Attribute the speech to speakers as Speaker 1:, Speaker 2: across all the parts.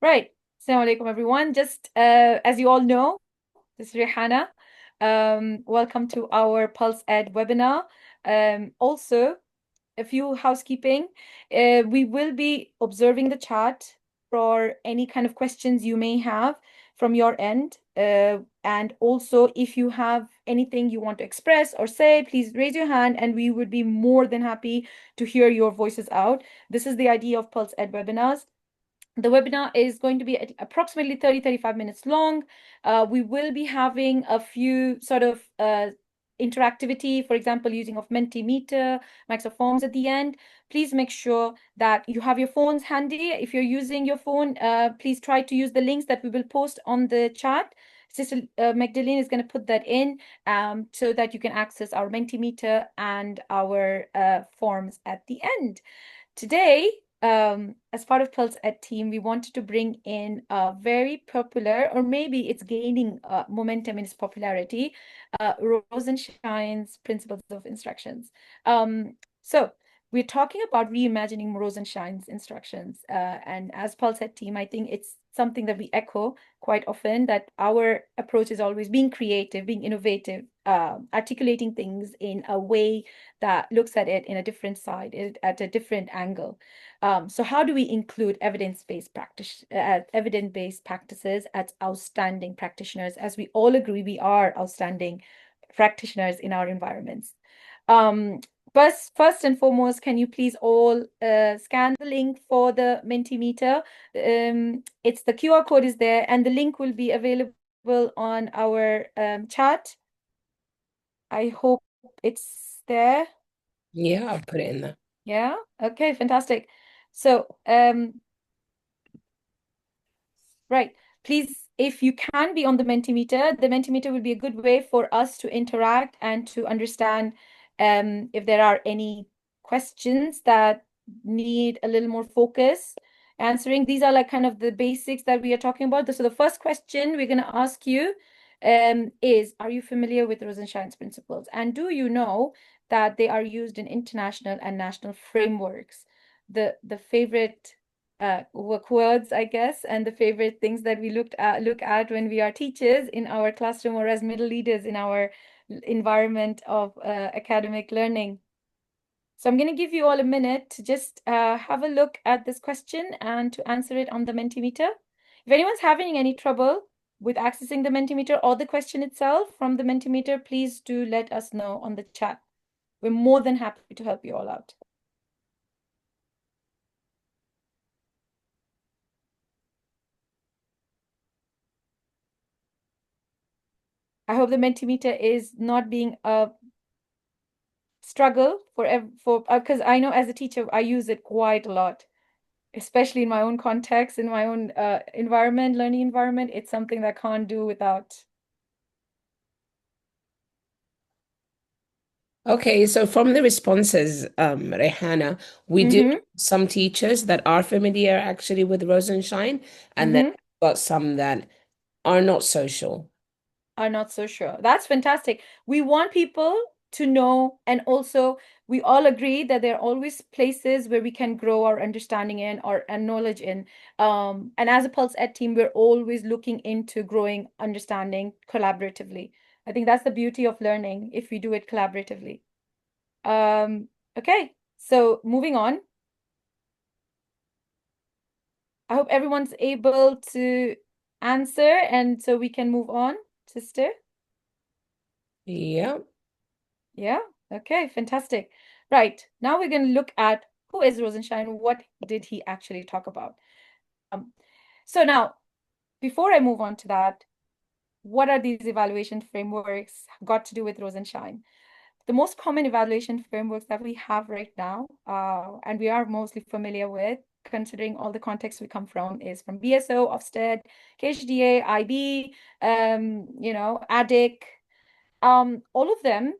Speaker 1: Right. Assalamu alaikum, everyone. Just as you all know, this is Rihanna. Welcome to our PulseED webinar. Also, a few housekeeping. We will be observing the chat for any kind of questions you may have from your end. And also, if you have anything you want to express or say, please raise your hand and we would be more than happy to hear your voices out. This is the idea of PulseED webinars. The webinar is going to be approximately 35 minutes long. We will be having a few sort of interactivity, for example, using of Mentimeter, Microsoft Forms at the end. Please make sure that you have your phones handy. If you're using your phone, please try to use the links that we will post on the chat. Sister Magdalene is going to put that in so that you can access our Mentimeter and our forms at the end. Today, as part of PulseEd team, we wanted to bring in a very popular, or maybe it's gaining momentum in its popularity, Rosenshine's Principles of Instructions. So we're talking about reimagining Rosenshine's instructions. And as PulseEd team, I think it's something that we echo quite often, that our approach is always being creative, being innovative, articulating things in a way that looks at it in a different side, at a different angle. So how do we include evidence-based practices as outstanding practitioners? As we all agree, we are outstanding practitioners in our environments. Um, first and foremost, can you please all scan the link for the Mentimeter? It's the QR code is there, and the link will be available on our chat. I hope it's there.
Speaker 2: Yeah, I'll put it in there.
Speaker 1: Yeah. Okay, fantastic. So, right. Please, if you can be on the Mentimeter will be a good way for us to interact and to understand if there are any questions that need a little more focus answering. These are like kind of the basics that we are talking about. So the first question we're going to ask you is, are you familiar with Rosenshine's principles? And do you know that they are used in international and national frameworks? The favorite words, I guess, and the favorite things that we look at when we are teachers in our classroom or as middle leaders in our environment of academic learning. So I'm going to give you all a minute to just have a look at this question and to answer it on the Mentimeter. If anyone's having any trouble with accessing the Mentimeter or the question itself from the Mentimeter, please do let us know on the chat. We're more than happy to help you all out. I hope the Mentimeter is not being a struggle for because I know as a teacher I use it quite a lot, especially in my own context, in my own environment, learning environment. It's something that I can't do without.
Speaker 2: Okay, so from the responses, Rehanna, we do
Speaker 1: Mm-hmm.
Speaker 2: have some teachers that are familiar actually with Rosenshine, and then
Speaker 1: Mm-hmm.
Speaker 2: got some that are not so sure.
Speaker 1: Are not so sure. That's fantastic. We want people to know, and also we all agree that there are always places where we can grow our understanding in or and knowledge in. And as a Pulse Ed team, we're always looking into growing understanding collaboratively. I think that's the beauty of learning if we do it collaboratively. Okay, so moving on. I hope everyone's able to answer, and so we can move on, sister.
Speaker 2: Yeah.
Speaker 1: Yeah. Okay, fantastic. Right. Now we're going to look at who is Rosenshine, what did he actually talk about? Um, so now, before I move on to that, what are these evaluation frameworks got to do with Rosenshine? The most common evaluation frameworks that we have right now, and we are mostly familiar with, considering all the context we come from, is from BSO, Ofsted, KHDA, IB, ADIC. All of them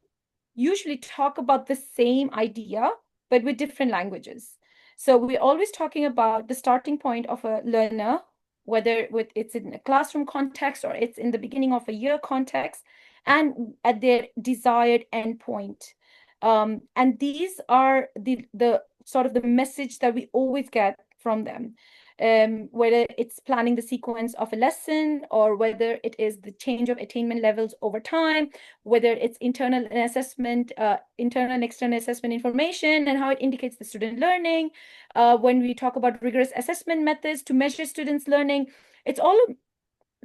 Speaker 1: usually talk about the same idea, but with different languages. So we're always talking about the starting point of a learner, whether it's in a classroom context or it's in the beginning of a year context, and at their desired endpoint. And these are the sort of the message that we always get from them. Whether it's planning the sequence of a lesson, or whether it is the change of attainment levels over time, whether it's internal assessment, internal and external assessment information, and how it indicates the student learning. When we talk about rigorous assessment methods to measure students' learning, it's all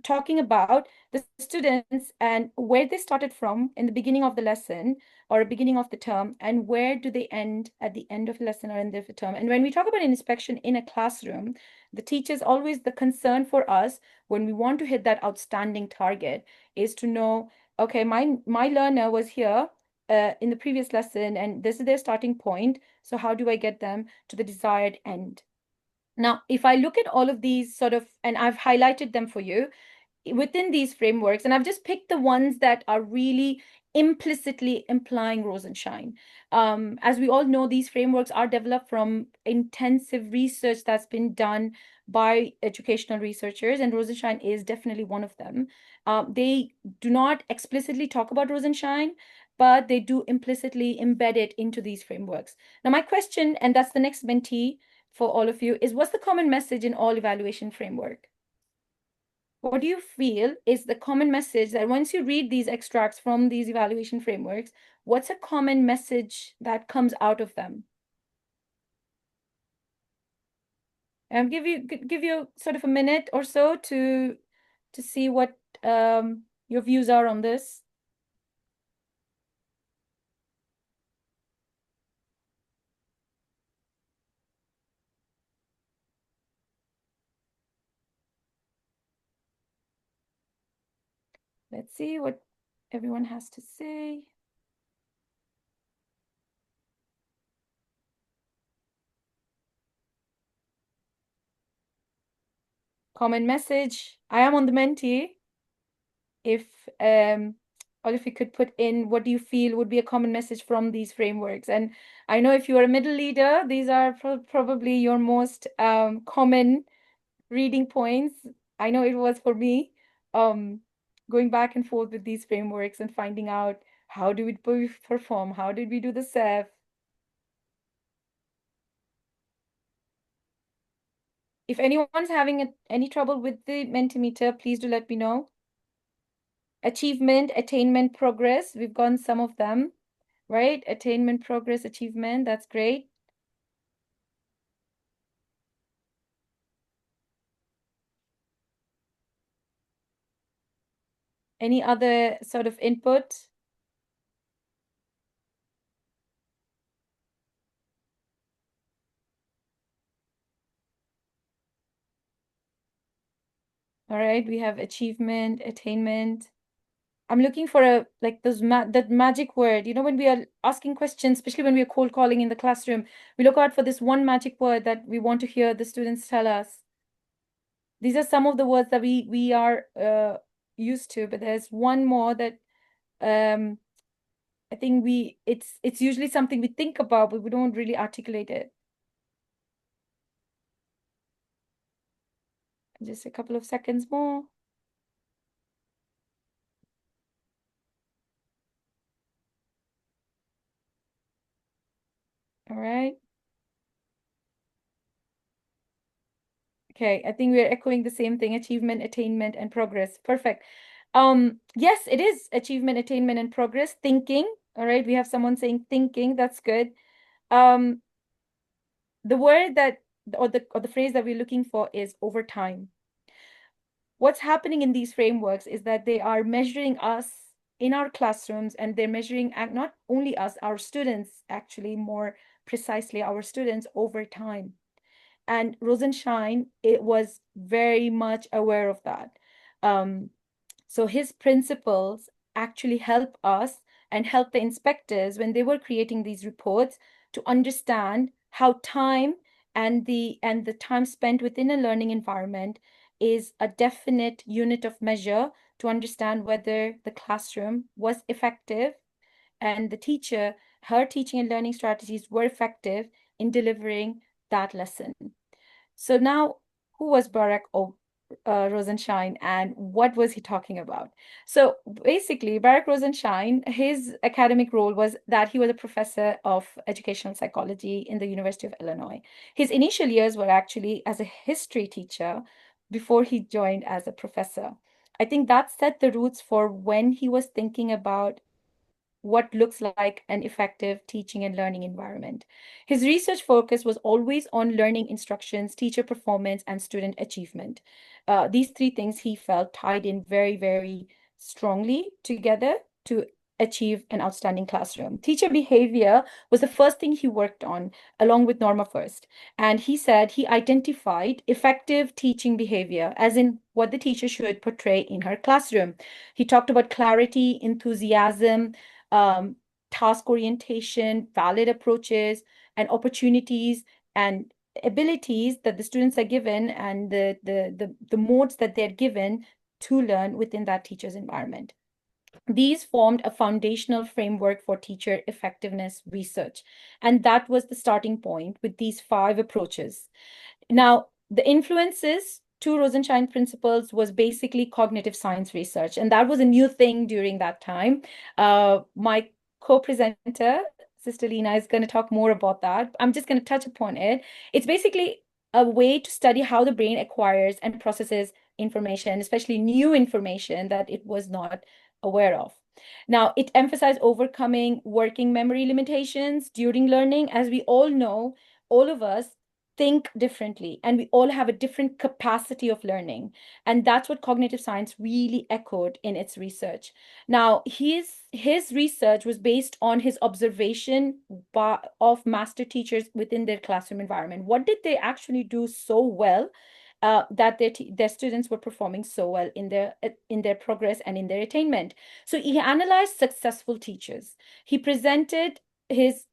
Speaker 1: talking about the students and where they started from in the beginning of the lesson or beginning of the term, and where do they end at the end of the lesson or end of the term. And when we talk about inspection in a classroom, the teachers always the concern for us when we want to hit that outstanding target is to know, okay, my learner was here in the previous lesson, and this is their starting point. So how do I get them to the desired end? Now, if I look at all of these sort of, and I've highlighted them for you, within these frameworks, and I've just picked the ones that are really implicitly implying Rosenshine. As we all know, these frameworks are developed from intensive research that's been done by educational researchers, and Rosenshine is definitely one of them. They do not explicitly talk about Rosenshine, but they do implicitly embed it into these frameworks. Now, my question, and that's the next mentee for all of you, is what's the common message in all evaluation framework? What do you feel is the common message that once you read these extracts from these evaluation frameworks, what's a common message that comes out of them? Give you sort of a minute or so to see what your views are on this. Let's see what everyone has to say. Common message. I am on the Menti. If all of you could put in what do you feel would be a common message from these frameworks. And I know if you are a middle leader, these are probably your most common reading points. I know it was for me, going back and forth with these frameworks and finding out how do we perform, how did we do the SEF. If anyone's having any trouble with the Mentimeter, please do let me know. Achievement, attainment, progress. We've gone some of them, right? Attainment, progress, achievement. That's great. Any other sort of input? All right, we have achievement, attainment. I'm looking for a like those that magic word. You know, when we are asking questions, especially when we are cold calling in the classroom, we look out for this one magic word that we want to hear the students tell us. These are some of the words that we are used to, but there's one more that um I think it's usually something we think about, but we don't really articulate it. Just a couple of seconds more. All right. Okay, I think we're echoing the same thing, achievement, attainment, and progress. Perfect. Yes, it is achievement, attainment, and progress. Thinking. All right, we have someone saying thinking. That's good. Um, the word that or the phrase that we're looking for is over time. What's happening in these frameworks is that they are measuring us in our classrooms, and they're measuring not only us, our students, actually, more precisely, our students over time. And Rosenshine, it was very much aware of that. So his principles actually help us and help the inspectors when they were creating these reports to understand how time and the time spent within a learning environment is a definite unit of measure to understand whether the classroom was effective and the teacher, her teaching and learning strategies were effective in delivering that lesson. So now, who was Barack Rosenshine and what was he talking about? So basically, Barak Rosenshine, his academic role was that he was a professor of educational psychology in the University of Illinois. His initial years were actually as a history teacher before he joined as a professor. I think that set the roots for when he was thinking about what looks like an effective teaching and learning environment. His research focus was always on learning instructions, teacher performance, and student achievement. These three things he felt tied in very, very strongly together to achieve an outstanding classroom. Teacher behavior was the first thing he worked on, along with Norma First. And he said he identified effective teaching behavior, as in what the teacher should portray in her classroom. He talked about clarity, enthusiasm, um, task orientation, valid approaches, and opportunities and abilities that the students are given and the modes that they're given to learn within that teacher's environment. These formed a foundational framework for teacher effectiveness research. And that was the starting point with these five approaches. Now, the influences to Rosenshine principles was basically cognitive science research, and that was a new thing during that time. My co-presenter, Sister Lena, is going to talk more about that. I'm just going to touch upon it. It's basically a way to study how the brain acquires and processes information, especially new information that it was not aware of. Now, it emphasized overcoming working memory limitations during learning. As we all know, all of us think differently and we all have a different capacity of learning, and that's what cognitive science really echoed in its research. Now his research was based on his observation of master teachers within their classroom environment. What did they actually do so well that their students were performing so well in their progress and in their attainment? So he analyzed successful teachers. He presented his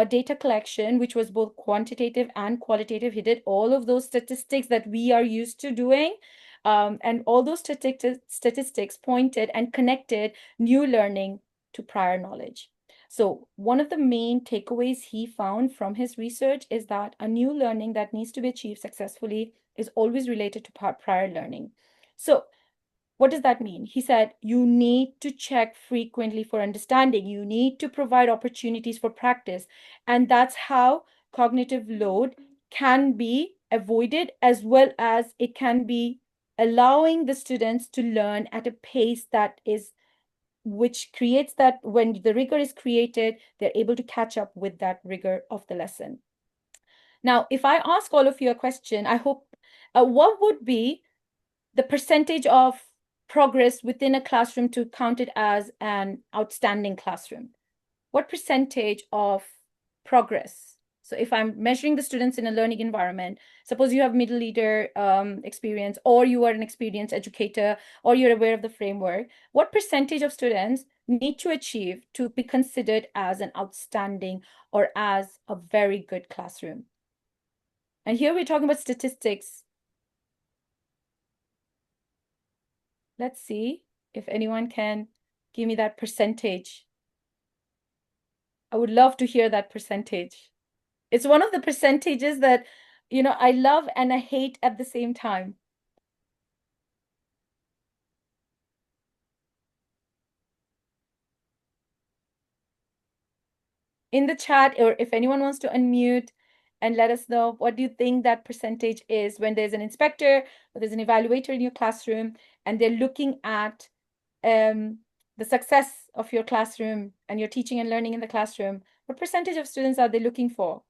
Speaker 1: data collection, which was both quantitative and qualitative. He did all of those statistics that we are used to doing. And all those statistics pointed and connected new learning to prior knowledge. So one of the main takeaways he found from his research is that a new learning that needs to be achieved successfully is always related to prior learning. So what does that mean? He said, you need to check frequently for understanding. You need to provide opportunities for practice. And that's how cognitive load can be avoided, as well as it can be allowing the students to learn at a pace that is, which creates that when the rigor is created, they're able to catch up with that rigor of the lesson. Now, if I ask all of you a question, I hope, what would be the percentage of progress within a classroom to count it as an outstanding classroom? What percentage of progress? So if I'm measuring the students in a learning environment, suppose you have middle leader experience, or you are an experienced educator, or you're aware of the framework, what percentage of students need to achieve to be considered as an outstanding or as a very good classroom? And here we're talking about statistics. Let's see if anyone can give me that percentage. I would love to hear that percentage. It's one of the percentages that, I love and I hate at the same time. In the chat, or if anyone wants to unmute and let us know, what do you think that percentage is when there's an inspector or there's an evaluator in your classroom and they're looking at the success of your classroom and your teaching and learning in the classroom? What percentage of students are they looking for?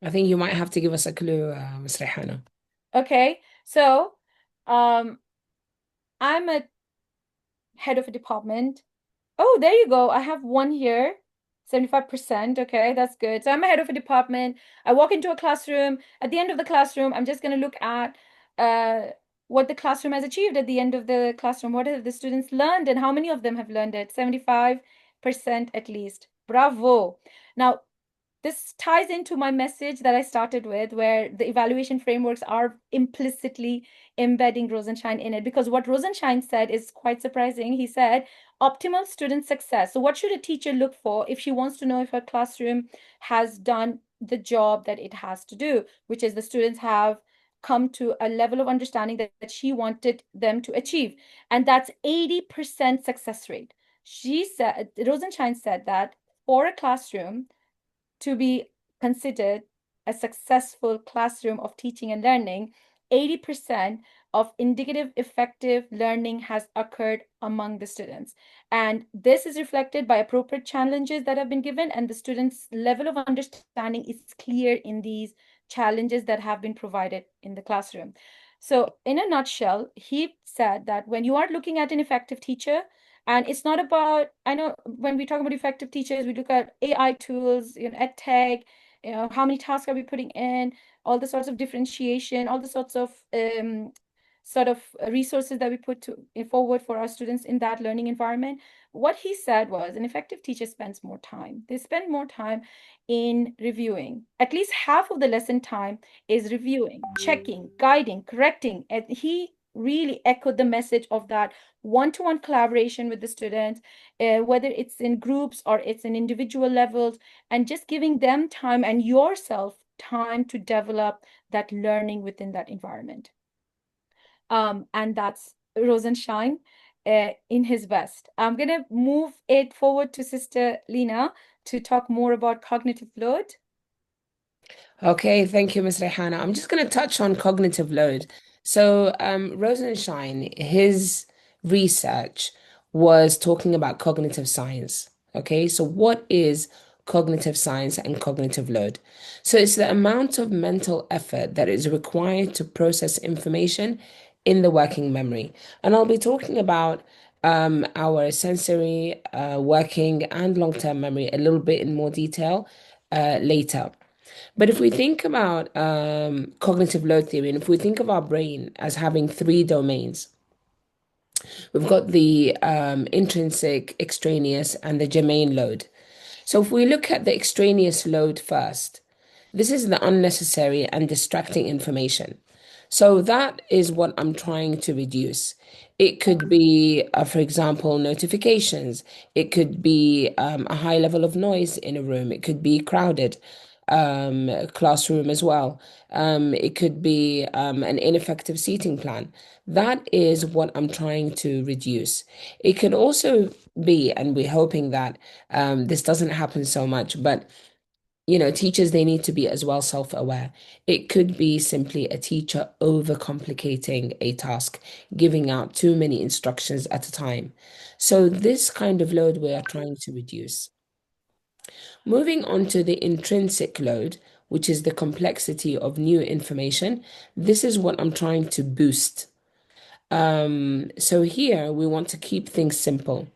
Speaker 2: I think you might have to give us a clue, Ms. Rehana.
Speaker 1: Okay, so I'm a head of a department. Oh, there you go. I have one here, 75%. Okay, that's good. So I'm a head of a department. I walk into a classroom. At the end of the classroom, I'm just going to look at what the classroom has achieved at the end of the classroom. What have the students learned and how many of them have learned it? 75% at least. Bravo. Now, this ties into my message that I started with, where the evaluation frameworks are implicitly embedding Rosenshine in it. Because what Rosenshine said is quite surprising. He said, optimal student success. So, what should a teacher look for if she wants to know if her classroom has done the job that it has to do, which is the students have come to a level of understanding that she wanted them to achieve. And that's 80% success rate. She said, Rosenshine said that for a classroom to be considered a successful classroom of teaching and learning, 80% of indicative effective learning has occurred among the students. And this is reflected by appropriate challenges that have been given, and the students' level of understanding is clear in these challenges that have been provided in the classroom. So, in a nutshell, he said that when you are looking at an effective teacher, and it's not about, I know when we talk about effective teachers, we look at AI tools, ed tech, how many tasks are we putting in, all the sorts of differentiation, all the sorts of sort of resources that we put forward for our students in that learning environment. What he said was an effective teacher spends more time. They spend more time in reviewing. At least half of the lesson time is reviewing, checking, guiding, correcting. And he really echoed the message of that one-to-one collaboration with the students, whether it's in groups or it's in individual levels, and just giving them time and yourself time to develop that learning within that environment. And that's Rosenshine in his best. I'm going to move it forward to Sister Lena to talk more about cognitive load.
Speaker 2: Okay, thank you, Ms. Rehana. I'm just going to touch on cognitive load. So, Rosenshine, his research was talking about cognitive science. Okay, so what is cognitive science and cognitive load? So, it's the amount of mental effort that is required to process information in the working memory. And I'll be talking about our sensory, working, and long-term memory a little bit in more detail later. But if we think about cognitive load theory, and if we think of our brain as having three domains, we've got the intrinsic, extraneous, and the germane load. So if we look at the extraneous load first, this is the unnecessary and distracting information. So that is what I'm trying to reduce. It could be, for example, notifications. It could be a high level of noise in a room. It could be crowded classroom as well. It could be an ineffective seating plan. That is what I'm trying to reduce. It could also be, and we're hoping that this doesn't happen so much, but teachers, they need to be as well self-aware. It could be simply a teacher overcomplicating a task, giving out too many instructions at a time. So this kind of load we are trying to reduce. Moving on to the intrinsic load, which is the complexity of new information, this is what I'm trying to boost. So here we want to keep things simple.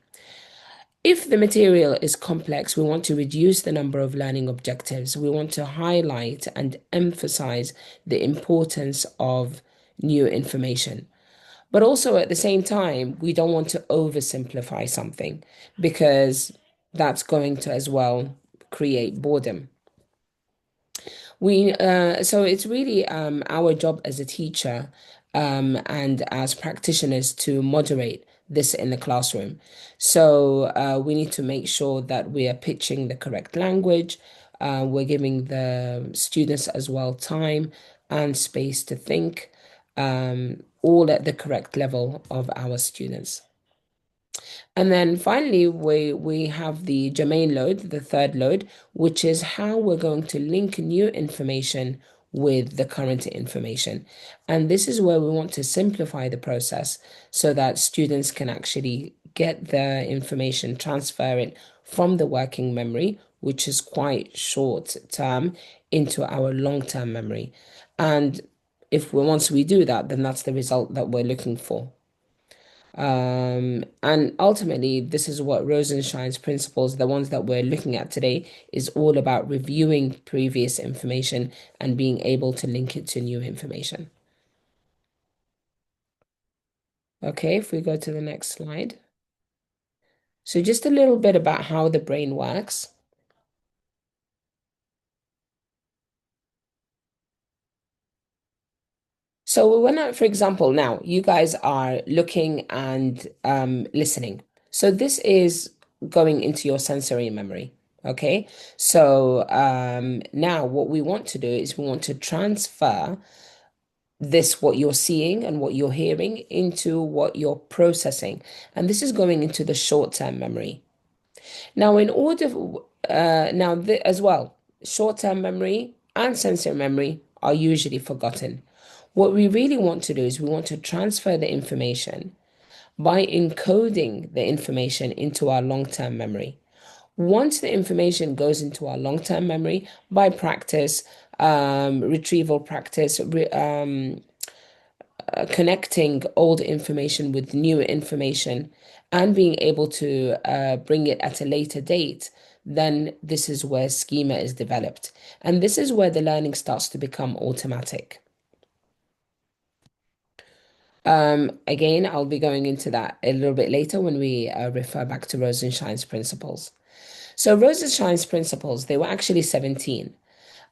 Speaker 2: If the material is complex, we want to reduce the number of learning objectives. We want to highlight and emphasize the importance of new information. But also at the same time, we don't want to oversimplify something because that's going to as well create boredom. So it's really our job as a teacher and as practitioners to moderate this in the classroom. So we need to make sure that we are pitching the correct language. We're giving the students as well time and space to think, all at the correct level of our students. And then finally, we have the germane load, the third load, which is how we're going to link new information with the current information. And this is where we want to simplify the process so that students can actually get the information, transfer it from the working memory, which is quite short term, into our long-term memory. And if we once we do that, then that's the result that we're looking for. And ultimately, this is what Rosenshine's principles, the ones that we're looking at today, is all about reviewing previous information and being able to link it to new information. Okay, if we go to the next slide. So just a little bit about how the brain works. So for example, now you guys are looking and listening. So this is going into your sensory memory. Okay. So now what we want to do is we want to transfer this, what you're seeing and what you're hearing, into what you're processing. And this is going into the short-term memory. Now, in order, as well, short-term memory and sensory memory are usually forgotten. What we really want to do is we want to transfer the information by encoding the information into our long-term memory. Once the information goes into our long-term memory by practice, retrieval practice, connecting old information with new information and being able to bring it at a later date, then this is where schema is developed. And this is where the learning starts to become automatic. Again, I'll be going into that a little bit later when we refer back to Rosenshine's principles. So Rosenshine's principles, they were actually 17,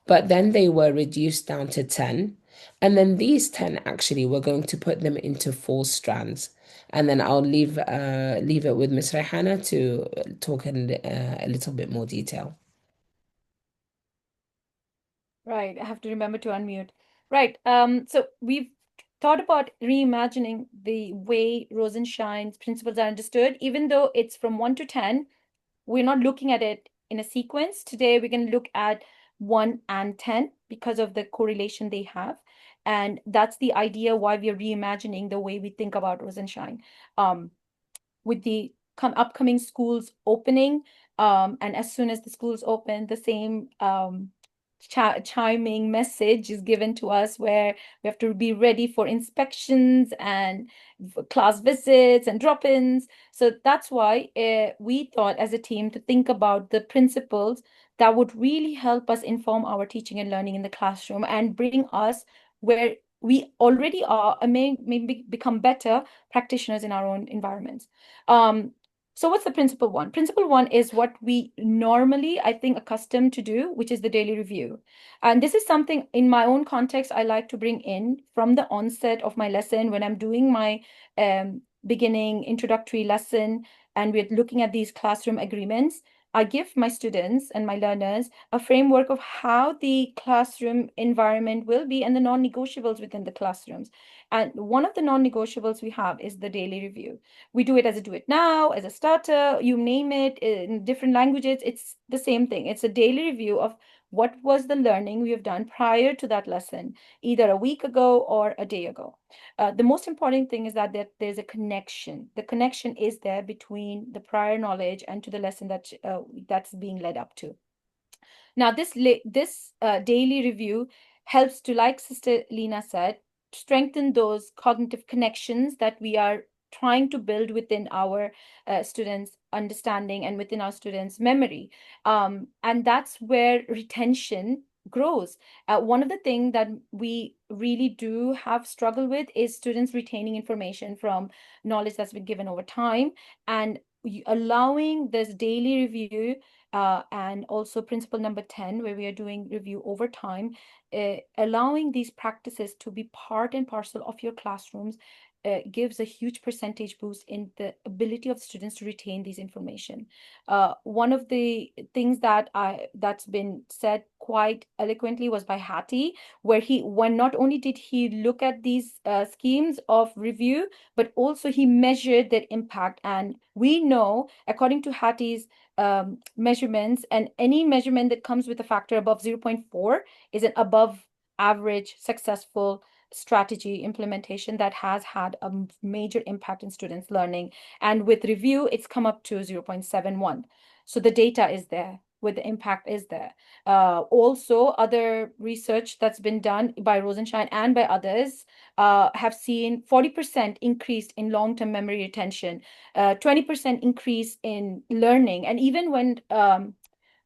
Speaker 2: but then they were reduced down to 10. And then these 10 actually, we're going to put them into four strands. And then I'll leave it with Miss Rehana to talk in a little bit more detail.
Speaker 1: Right, I have to remember to unmute. Right, so we've thought about reimagining the way Rosenshine's principles are understood, even though it's from 1 to 10. We're not looking at it in a sequence. Today, we're going to look at 1 and 10 because of the correlation they have. And that's the idea why we are reimagining the way we think about Rosenshine. With the upcoming schools opening, and as soon as the schools open, the same chiming message is given to us where we have to be ready for inspections and class visits and drop-ins. So that's why we thought as a team to think about the principles that would really help us inform our teaching and learning in the classroom and bring us where we already are and may become better practitioners in our own environments. Um, so what's the principle one? Principle one is what we normally, I think, accustomed to do, which is the daily review. And this is something in my own context I like to bring in from the onset of my lesson when I'm doing my beginning introductory lesson and we're looking at these classroom agreements. I give my students and my learners a framework of how the classroom environment will be and the non-negotiables within the classrooms. And one of the non-negotiables we have is the daily review. We do it as a do it now, as a starter, you name it, in different languages. It's the same thing. It's a daily review of what was the learning we have done prior to that lesson, either a week ago or a day ago. The most important thing is that there's a connection. The connection is there between the prior knowledge and to the lesson that's being led up to. Now, this daily review helps to, like Sister Lena said, strengthen those cognitive connections that we are trying to build within our students' understanding and within our students' memory. And that's where retention grows. One of the things that we really do have struggle with is students retaining information from knowledge that's been given over time, and allowing this daily review and also principle number 10, where we are doing review over time, allowing these practices to be part and parcel of your classrooms gives a huge percentage boost in the ability of students to retain these information. One of the things that's been said quite eloquently was by Hattie, where when not only did he look at these schemes of review, but also he measured their impact. And we know, according to Hattie's measurements, and any measurement that comes with a factor above 0.4 is an above average successful strategy implementation that has had a major impact in students' learning. And with review, it's come up to 0.71. So the data is there, with the impact is there. Also, other research that's been done by Rosenshine and by others have seen 40% increase in long-term memory retention, 20% increase in learning. And even when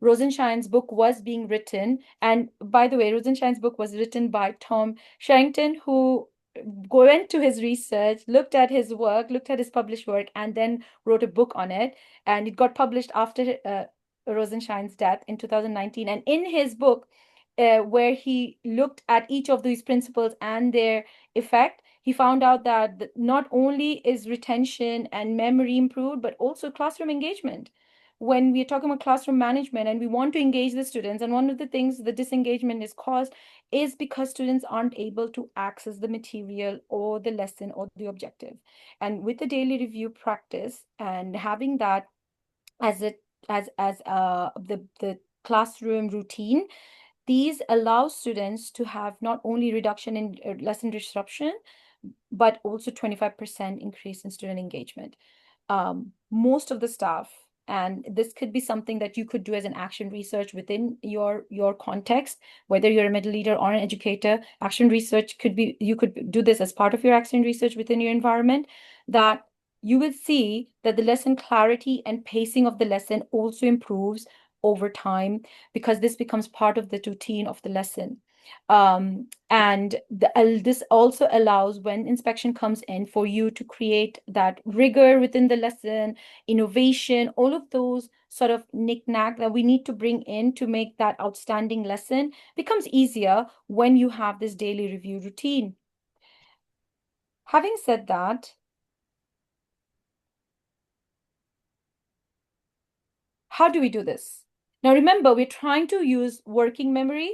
Speaker 1: Rosenshine's book was being written, and by the way, Rosenshine's book was written by Tom Sherrington, who went to his research, looked at his work, looked at his published work, and then wrote a book on it. And it got published after Rosenshine's death in 2019. And in his book, where he looked at each of these principles and their effect, he found out that not only is retention and memory improved, but also classroom engagement. When we're talking about classroom management and we want to engage the students, and one of the things the disengagement is caused is because students aren't able to access the material or the lesson or the objective. And with the daily review practice and having that as it as the classroom routine, these allow students to have not only reduction in lesson disruption, but also 25% increase in student engagement. Most of the staff, and this could be something that you could do as an action research within your context, whether you're a middle leader or an educator. Action research could be, you could do this as part of your action research within your environment, that you will see that the lesson clarity and pacing of the lesson also improves over time, because this becomes part of the routine of the lesson. And this also allows, when inspection comes in, for you to create that rigor within the lesson, innovation, all of those sort of knick-knack that we need to bring in to make that outstanding lesson becomes easier when you have this daily review routine. Having said that, how do we do this? Now, remember, we're trying to use working memory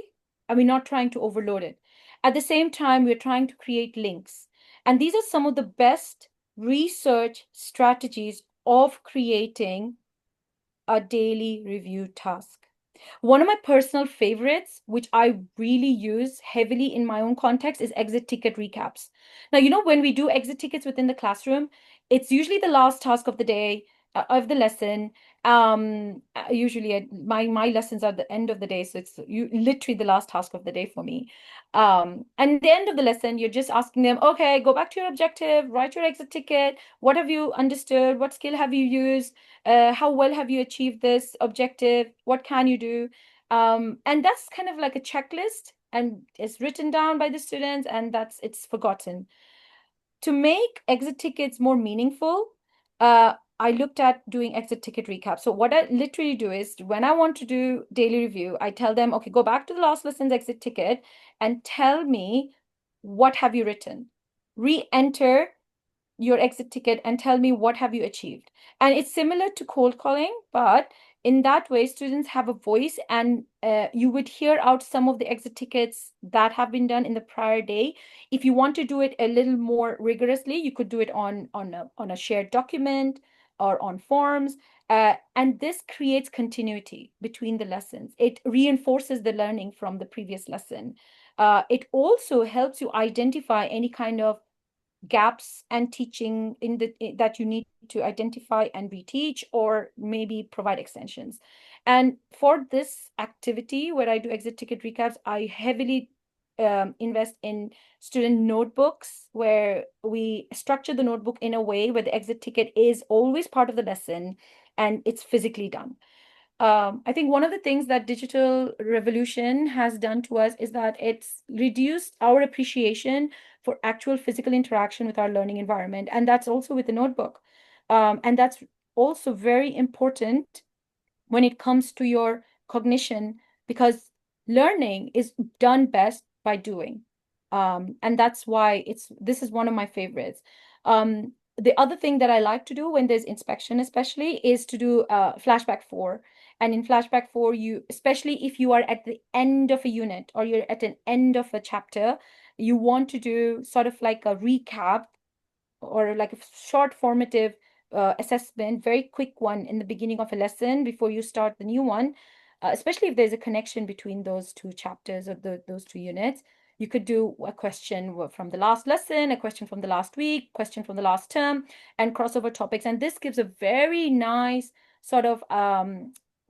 Speaker 1: and we're not trying to overload it. At the same time, we're trying to create links. And these are some of the best research strategies of creating a daily review task. One of my personal favorites, which I really use heavily in my own context, is exit ticket recaps. Now, when we do exit tickets within the classroom, it's usually the last task of the day, of the lesson. Usually my lessons are at the end of the day, so it's literally the last task of the day for me. And at the end of the lesson, you're just asking them, okay, go back to your objective, write your exit ticket. What have you understood? What skill have you used? How well have you achieved this objective? What can you do? And that's kind of like a checklist, and it's written down by the students, and it's forgotten. To make exit tickets more meaningful, I looked at doing exit ticket recap. So what I literally do is, when I want to do daily review, I tell them, okay, go back to the last lesson's exit ticket and tell me, what have you written? Re-enter your exit ticket and tell me, what have you achieved? And it's similar to cold calling, but in that way, students have a voice, and you would hear out some of the exit tickets that have been done in the prior day. If you want to do it a little more rigorously, you could do it on a shared document or on forms. And this creates continuity between the lessons. It reinforces the learning from the previous lesson. It also helps you identify any kind of gaps and teaching that you need to identify and reteach, or maybe provide extensions. And for this activity where I do exit ticket recaps, I heavily invest in student notebooks, where we structure the notebook in a way where the exit ticket is always part of the lesson and it's physically done. I think one of the things that digital revolution has done to us is that it's reduced our appreciation for actual physical interaction with our learning environment. And that's also with the notebook. And that's also very important when it comes to your cognition, because learning is done best by doing. And that's why this is one of my favorites. The other thing that I like to do when there's inspection, especially, is to do flashback 4. And in flashback 4, especially if you are at the end of a unit or you're at an end of a chapter, you want to do sort of like a recap, or like a short formative assessment, very quick one in the beginning of a lesson before you start the new one, especially if there's a connection between those two chapters or those two units. You could do a question from the last lesson, a question from the last week, question from the last term, and crossover topics. And this gives a very nice sort of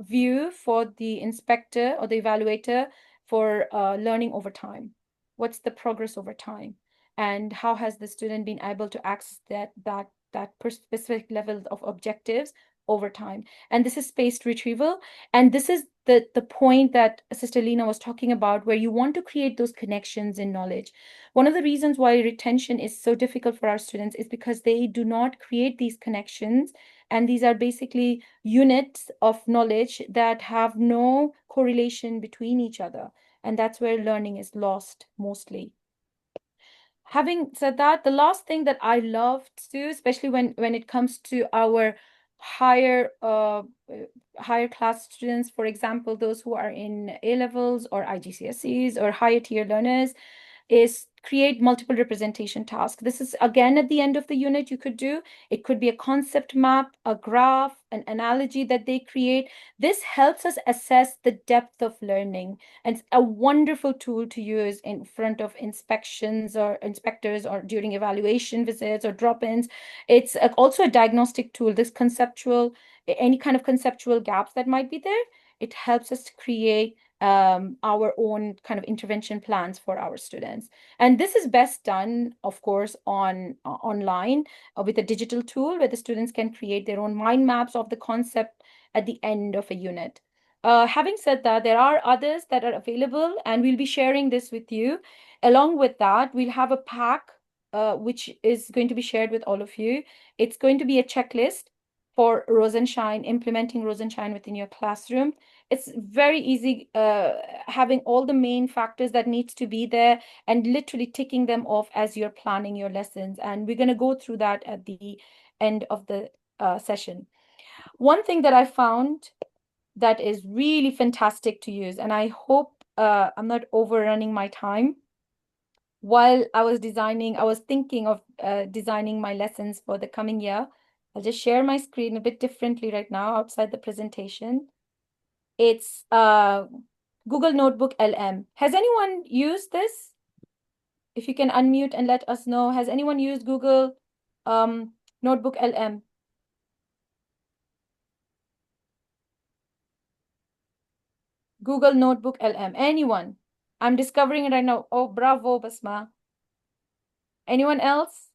Speaker 1: view for the inspector or the evaluator for learning over time. What's the progress over time? And how has the student been able to access that specific level of objectives over time? And this is spaced retrieval, and this is the point that Sister Lena was talking about, where you want to create those connections in knowledge. One of the reasons why retention is so difficult for our students is because they do not create these connections, and these are basically units of knowledge that have no correlation between each other. And that's where learning is lost mostly. Having said that, the last thing that I love to do, especially when it comes to our higher higher class students, for example, those who are in A levels or IGCSEs or higher tier learners, is create multiple representation tasks. This is again at the end of the unit you could do. It could be a concept map, a graph, an analogy that they create. This helps us assess the depth of learning, and it's a wonderful tool to use in front of inspections or inspectors or during evaluation visits or drop-ins. It's also a diagnostic tool. This conceptual, any kind of conceptual gaps that might be there, it helps us to create our own kind of intervention plans for our students. And this is best done, of course, online with a digital tool where the students can create their own mind maps of the concept at the end of a unit. Having said that, there are others that are available, and we'll be sharing this with you. Along with that, we'll have a pack which is going to be shared with all of you. It's going to be a checklist for Rosenshine, implementing Rosenshine within your classroom. It's very easy, having all the main factors that needs to be there and literally ticking them off as you're planning your lessons. And we're going to go through that at the end of the session. One thing that I found that is really fantastic to use, and I hope I'm not overrunning my time. While I was designing, I was thinking of designing my lessons for the coming year. I'll just share my screen a bit differently right now outside the presentation. It's Google Notebook LM. Has anyone used this? If you can unmute and let us know, has anyone used Google Notebook LM? Google Notebook LM. Anyone? I'm discovering it right now. Oh, bravo, Basma. Anyone else?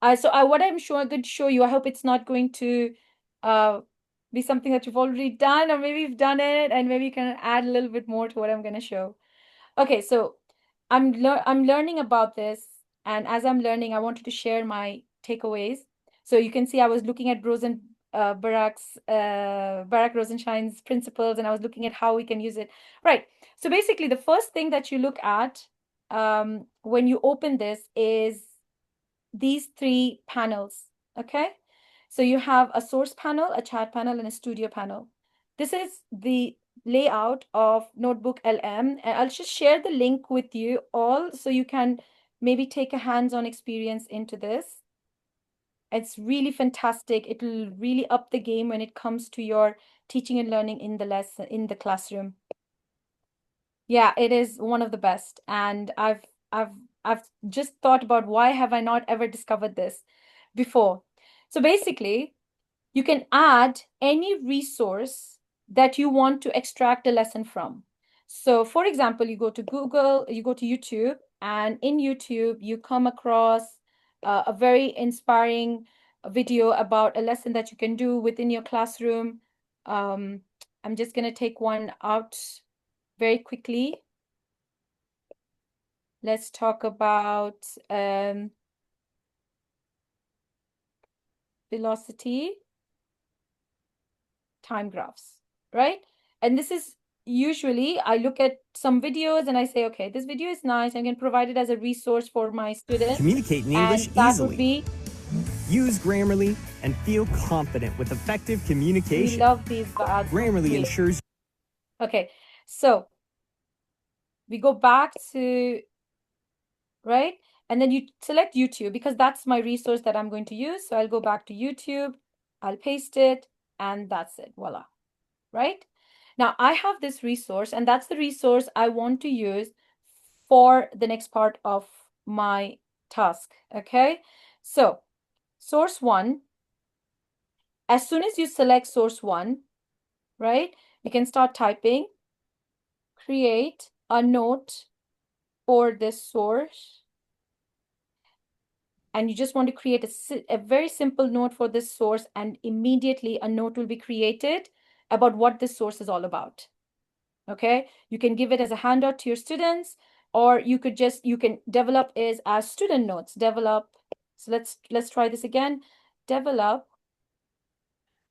Speaker 1: What I'm going to show you, I hope it's not going to uh, be something that you've already done, or maybe you've done it, and maybe you can add a little bit more to what I'm going to show. Okay, so I'm learning about this, and as I'm learning, I wanted to share my takeaways. So you can see I was looking at Barack Rosenshine's principles, and I was looking at how we can use it. Right. So basically, the first thing that you look at when you open this is these three panels. Okay. So you have a source panel, a chat panel, and a studio panel. This is the layout of Notebook LM, and I'll just share the link with you all so you can maybe take a hands-on experience into this. It's really fantastic. It'll really up the game when it comes to your teaching and learning in the lesson, in the classroom. Yeah, it is one of the best. And I've just thought about why have I not ever discovered this before. So basically, you can add any resource that you want to extract a lesson from. So for example, you go to Google, you go to YouTube, and in YouTube, you come across a very inspiring video about a lesson that you can do within your classroom. I'm just going to take one out very quickly. Let's talk about velocity time graphs, right? And this is usually I look at some videos and I say, okay, this video is nice. I can provide it as a resource for my students.
Speaker 3: Communicate in English
Speaker 1: and that
Speaker 3: easily.
Speaker 1: would be
Speaker 3: Use Grammarly and feel confident with effective communication.
Speaker 1: We love these
Speaker 3: Grammarly ensures.
Speaker 1: Okay, so we go back to, right? And then you select YouTube because that's my resource that I'm going to use. So I'll go back to YouTube, I'll paste it, and that's it. Voila, right? Now I have this resource, and that's the resource I want to use for the next part of my task. Okay, so source one, as soon as you select source one, right, you can start typing, create a note for this source. And you just want to create a very simple note for this source, and immediately a note will be created about what this source is all about. Okay, you can give it as a handout to your students, or you can develop is as student notes. Develop. So let's try this again. Develop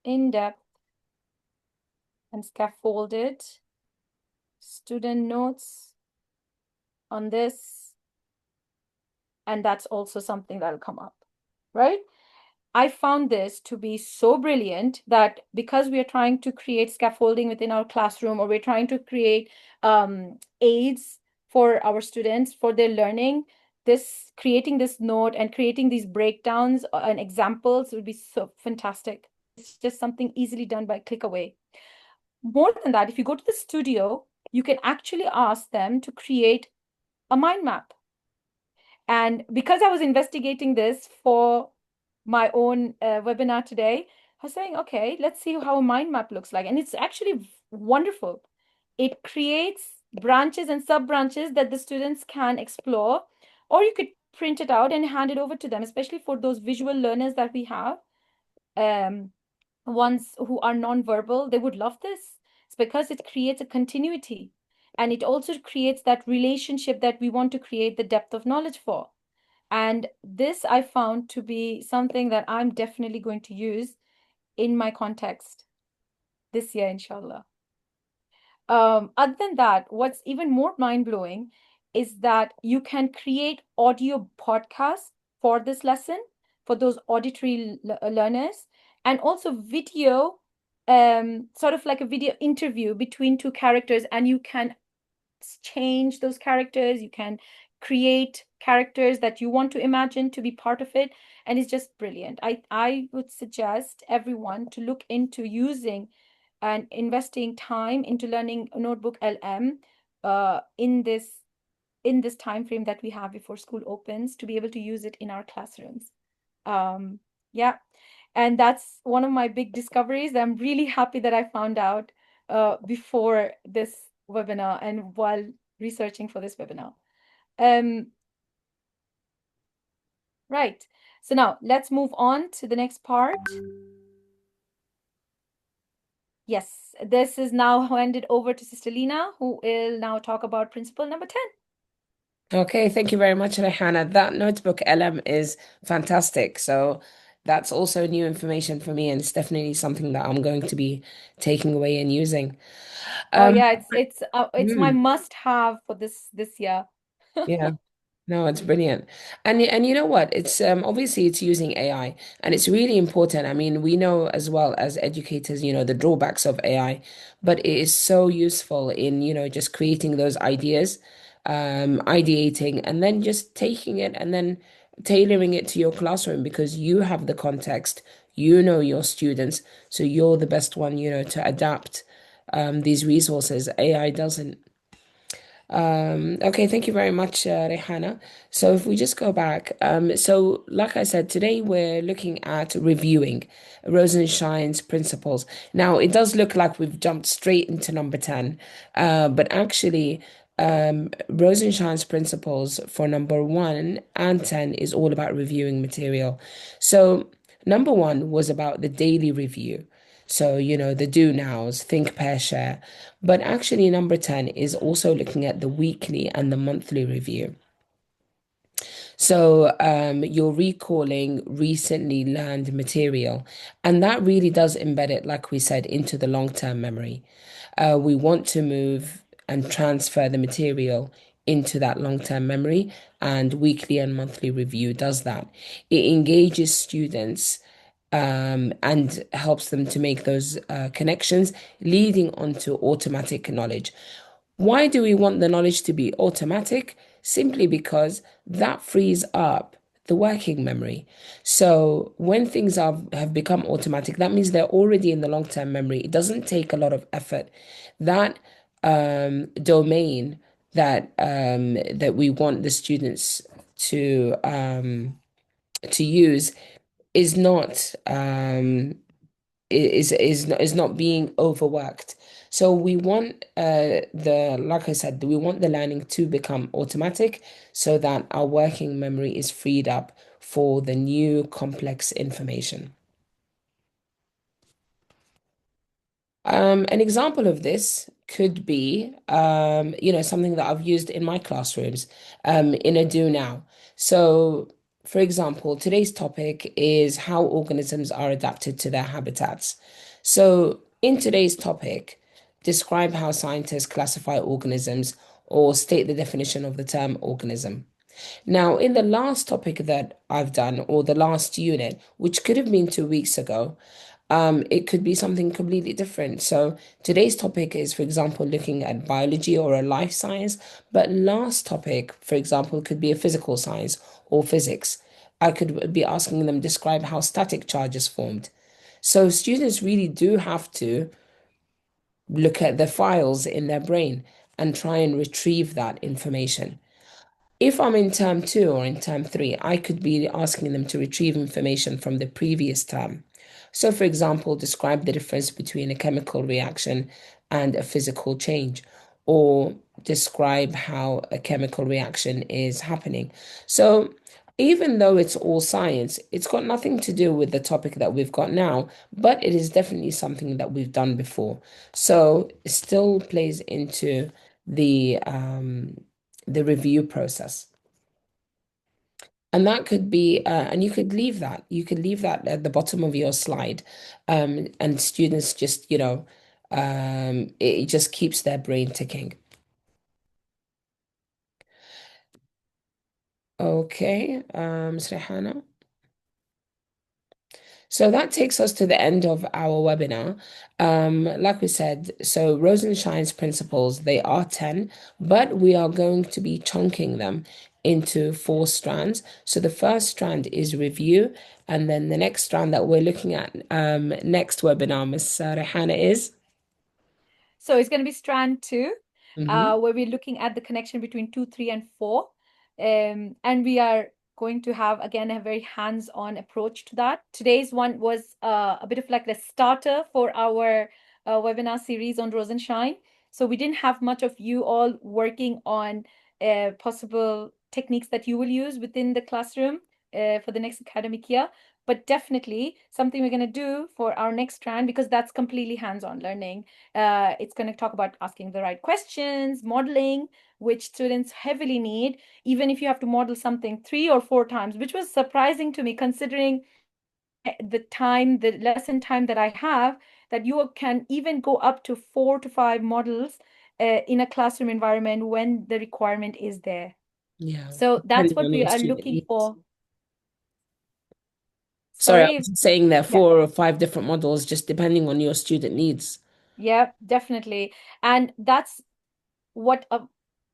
Speaker 1: in-depth and scaffolded student notes on this, and that's also something that'll come up, right? I found this to be so brilliant that because we are trying to create scaffolding within our classroom, or we're trying to create aids for our students for their learning, this creating this note and creating these breakdowns and examples would be so fantastic. It's just something easily done by click away. More than that, if you go to the studio, you can actually ask them to create a mind map. And because I was investigating this for my own webinar today, I was saying, okay, let's see how a mind map looks like. And it's actually wonderful. It creates branches and sub branches that the students can explore, or you could print it out and hand it over to them, especially for those visual learners that we have. Ones who are non-verbal, they would love this. It's because it creates a continuity, and it also creates that relationship that we want to create the depth of knowledge for. And this I found to be something that I'm definitely going to use in my context this year, inshallah. Other than that, what's even more mind-blowing is that you can create audio podcasts for this lesson, for those auditory learners, and also video, sort of like a video interview between two characters, and you can change those characters. You can create characters that you want to imagine to be part of it, and it's just brilliant. I would suggest everyone to look into using and investing time into learning Notebook LM in this time frame that we have before school opens, to be able to use it in our classrooms. Yeah, and that's one of my big discoveries. I'm really happy that I found out before this webinar and while researching for this webinar. Right. So now let's move on to the next part. Yes, this is now handed over to Sister Lina, who will now talk about principle number 10.
Speaker 2: Okay, thank you very much, Rehana. That notebook LM is fantastic. So that's also new information for me, and it's definitely something that I'm going to be taking away and using.
Speaker 1: Oh
Speaker 2: Um,
Speaker 1: yeah, it's my
Speaker 2: mm,
Speaker 1: must-have for this year.
Speaker 2: yeah. No, it's brilliant. And you know what? It's obviously it's using AI, and it's really important. I mean, we know as well as educators, the drawbacks of AI, but it is so useful in, just creating those ideas, ideating, and then just taking it and then tailoring it to your classroom, because you have the context, you know your students, so you're the best one, to adapt these resources. AI doesn't. Okay, thank you very much, Rehana. So if we just go back, so like I said, today we're looking at reviewing Rosenshine's principles. Now, it does look like we've jumped straight into number 10, but actually, Rosenshine's principles for number 1 and 10 is all about reviewing material. So number 1 was about the daily review. So, the do nows, think, pair, share. But actually, number 10 is also looking at the weekly and the monthly review. So, you're recalling recently learned material, and that really does embed it, like we said, into the long-term memory. We want to move and transfer the material into that long-term memory, and weekly and monthly review does that. It engages students and helps them to make those connections, leading on to automatic knowledge. Why do we want the knowledge to be automatic? Simply because that frees up the working memory. So when things have become automatic, that means they're already in the long-term memory. It doesn't take a lot of effort. That domain that we want the students to use is not is not being overworked. So we want the like I said, we want the learning to become automatic so that our working memory is freed up for the new complex information. An example of this could be, something that I've used in my classrooms, in a do now. So, for example, today's topic is how organisms are adapted to their habitats. So, in today's topic, describe how scientists classify organisms, or state the definition of the term organism. Now, in the last topic that I've done, or the last unit, which could have been 2 weeks ago, it could be something completely different. So today's topic is, for example, looking at biology or a life science, but last topic, for example, could be a physical science or physics. I could be asking them describe how static charge is formed. So students really do have to look at the files in their brain and try and retrieve that information. If I'm in term two or in term three, I could be asking them to retrieve information from the previous term. So, for example, describe the difference between a chemical reaction and a physical change, or describe how a chemical reaction is happening. So, even though it's all science, it's got nothing to do with the topic that we've got now, but it is definitely something that we've done before. So, it still plays into the review process. And that could be, and you could leave that. You could leave that at the bottom of your slide. And students just, it just keeps their brain ticking. Okay, Srihana. So that takes us to the end of our webinar. Like we said, so Rosenshine's principles, they are 10, but we are going to be chunking them into 4 strands. So the first strand is review, and then the next strand that we're looking at next webinar, Miss Rehana, is?
Speaker 1: So it's going to be strand 2,
Speaker 2: Mhm.
Speaker 1: where we're looking at the connection between 2, 3, and 4. And we are going to have, again, a very hands-on approach to that. Today's one was a bit of like the starter for our webinar series on Rosenshine. So we didn't have much of you all working on possible techniques that you will use within the classroom for the next academic year. But definitely something we're going to do for our next strand, because that's completely hands-on learning. It's going to talk about asking the right questions, modeling, which students heavily need, even if you have to model something 3 or 4 times, which was surprising to me considering the lesson time that I have, that you can even go up to 4 to 5 models in a classroom environment when the requirement is there.
Speaker 2: Yeah,
Speaker 1: So that's
Speaker 2: depending
Speaker 1: what
Speaker 2: on
Speaker 1: we
Speaker 2: your
Speaker 1: are
Speaker 2: student
Speaker 1: looking
Speaker 2: needs.
Speaker 1: for.
Speaker 2: Sorry, I
Speaker 1: Sorry.
Speaker 2: was saying there are
Speaker 1: Yeah.
Speaker 2: 4 or 5 different models, just depending on your student needs.
Speaker 1: Yeah, definitely. And that's what a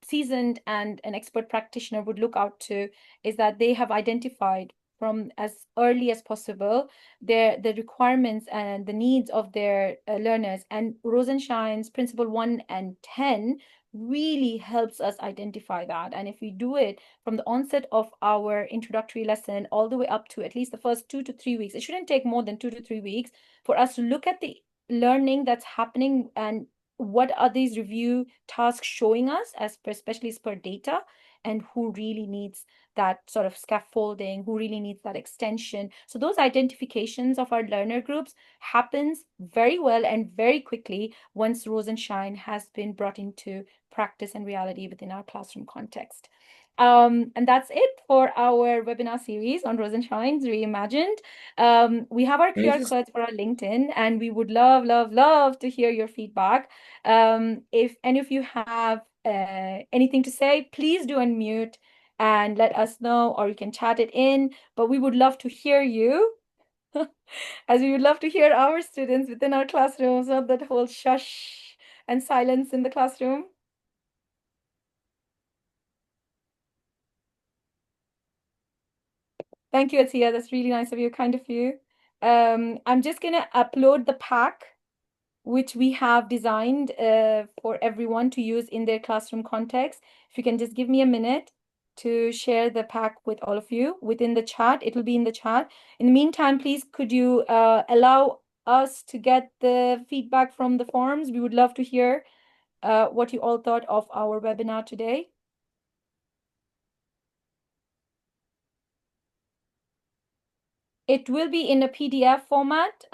Speaker 1: seasoned and an expert practitioner would look out to, is that they have identified from as early as possible the requirements and the needs of their learners. And Rosenshine's principle 1 and 10 really helps us identify that. And if we do it from the onset of our introductory lesson all the way up to at least the first 2 to 3 weeks, it shouldn't take more than 2 to 3 weeks for us to look at the learning that's happening and what are these review tasks showing us, as per, especially as per data, and who really needs that sort of scaffolding, who really needs that extension. So those identifications of our learner groups happens very well and very quickly once Rosenshine has been brought into practice and reality within our classroom context. And that's it for our webinar series on Rosenshine Reimagined. We have our
Speaker 2: Can I
Speaker 1: QR
Speaker 2: just
Speaker 1: codes for our LinkedIn, and we would love, love, love to hear your feedback. If any of you have anything to say, please do unmute and let us know, or you can chat it in. But we would love to hear you, as we would love to hear our students within our classrooms, not that whole shush and silence in the classroom. Thank you, Atia. That's really nice of you, kind of you. I'm just gonna upload the pack which we have designed for everyone to use in their classroom context. If you can just give me a minute to share the pack with all of you within the chat, it will be in the chat. In the meantime, please could you allow us to get the feedback from the forums? We would love to hear what you all thought of our webinar today. It will be in a PDF format,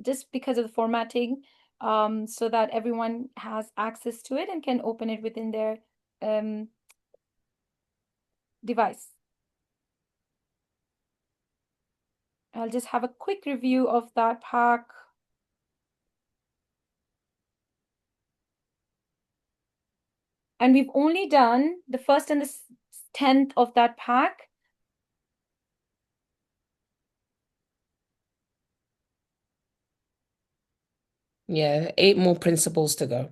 Speaker 1: just because of the formatting, so that everyone has access to it and can open it within their device. I'll just have a quick review of that pack. And we've only done the first and the 10th of that pack.
Speaker 2: Yeah, 8 more principles to go.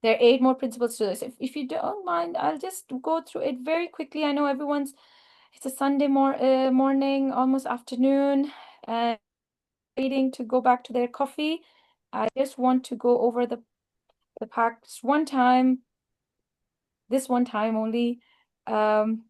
Speaker 1: There are 8 more principles to this. If you don't mind, I'll just go through it very quickly. I know it's a Sunday morning, almost afternoon, and waiting to go back to their coffee. I just want to go over the packs this one time only, um,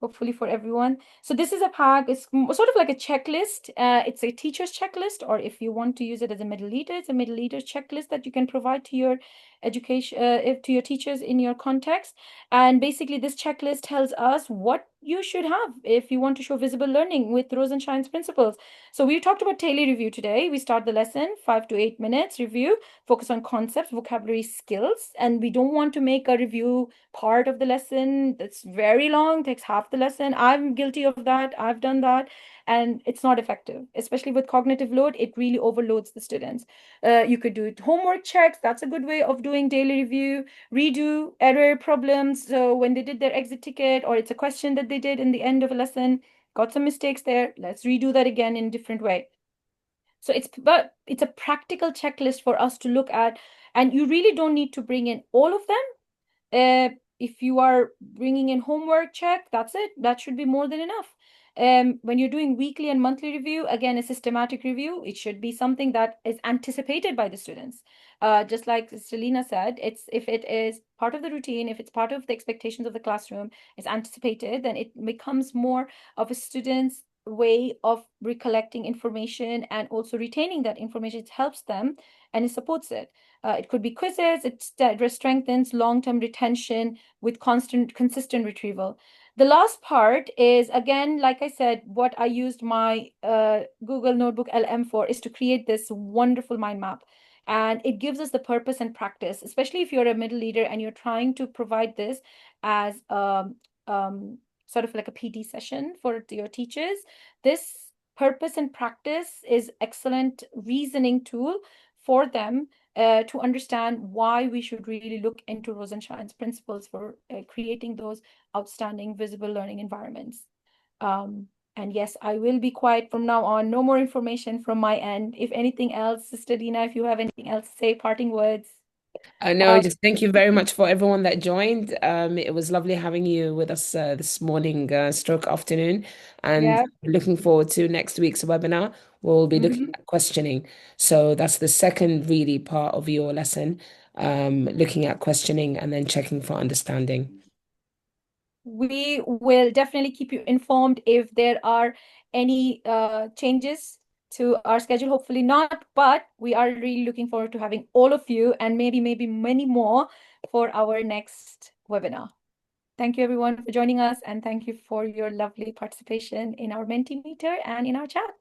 Speaker 1: hopefully for everyone. So this is a pack. It's sort of like a checklist. It's a teacher's checklist, or if you want to use it as a middle leader, it's a middle leader checklist that you can provide to your education, to your teachers in your context. And basically, this checklist tells us what you should have if you want to show visible learning with Rosenshine's principles. So we talked about daily review today. We start the lesson, 5 to 8 minutes review, focus on concepts, vocabulary, skills, and we don't want to make a review part of the lesson that's very long, takes half the lesson. I'm guilty of that. I've done that, and it's not effective, especially with cognitive load. It really overloads the students. You could do homework checks. That's a good way of doing daily review. Redo error problems. So when they did their exit ticket, or it's a question that they did in the end of a lesson, got some mistakes there. Let's redo that again in a different way. So it's a practical checklist for us to look at, and you really don't need to bring in all of them. If you are bringing in homework check, that's it. That should be more than enough. When you're doing weekly and monthly review, again, a systematic review, it should be something that is anticipated by the students. Just like Selena said, if it is part of the routine, if it's part of the expectations of the classroom, it's anticipated, then it becomes more of a student's way of recollecting information and also retaining that information. It helps them and it supports it. It could be quizzes. It strengthens long-term retention with consistent retrieval. The last part is, again, like I said, what I used my Google Notebook LM for is to create this wonderful mind map. And it gives us the purpose and practice, especially if you're a middle leader and you're trying to provide this as um, sort of like a PD session for your teachers. This purpose and practice is excellent reasoning tool for them to understand why we should really look into Rosenshine's principles for creating those outstanding visible learning environments. And yes, I will be quiet from now on. No more information from my end. If anything else, Sister Dina, if you have anything else to say, parting words.
Speaker 2: I know,
Speaker 1: Uh,
Speaker 2: just thank you very much for everyone that joined. It was lovely having you with us this morning, stroke afternoon, and
Speaker 1: yeah.
Speaker 2: looking forward to next week's webinar. We'll be looking
Speaker 1: Mhm.
Speaker 2: at questioning. So that's the second really part of your lesson, looking at questioning and then checking for understanding.
Speaker 1: We will definitely keep you informed if there are any changes to our schedule. Hopefully not, but we are really looking forward to having all of you and maybe many more for our next webinar. Thank you everyone for joining us, and thank you for your lovely participation in our Mentimeter and in our chat.